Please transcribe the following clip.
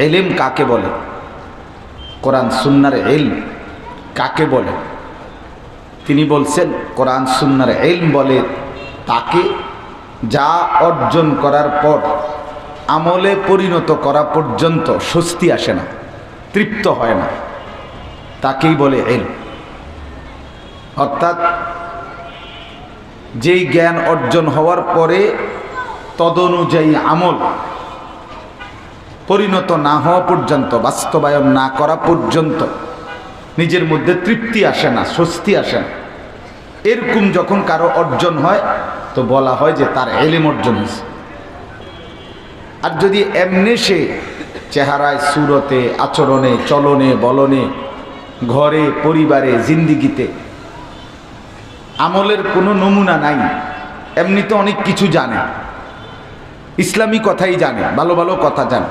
ইলম কাকে বলে, কোরআন সুন্নাহর ইলম কাকে বলে? তিনি বলছেন কোরআন সুন্নাহর ইলম বলে তাকে যা অর্জন করার পর আমলে পরিণত করা পর্যন্ত স্বস্তি আসে না, তৃপ্ত হয় না, তাকেই বলে ইলম। অর্থাৎ যেই জ্ঞান অর্জন হওয়ার পরে তদনুযায়ী আমল পরিণত না হওয়া পর্যন্ত, বাস্তবায়ন না করা পর্যন্ত নিজের মধ্যে তৃপ্তি আসে না, স্বস্তি আসে না। এরকম যখন কারো অর্জন হয় তো বলা হয় যে তার ইলম অর্জন হয়েছে। আর যদি এমনি সে চেহারায়, সুরতে, আচরণে, চলনে, বলনে, ঘরে, পরিবারে, জিন্দিগিতে আমলের কোনো নমুনা নাই, এমনি তো অনেক কিছু জানে, ইসলামী কথাই জানে, ভালো ভালো কথা জানে,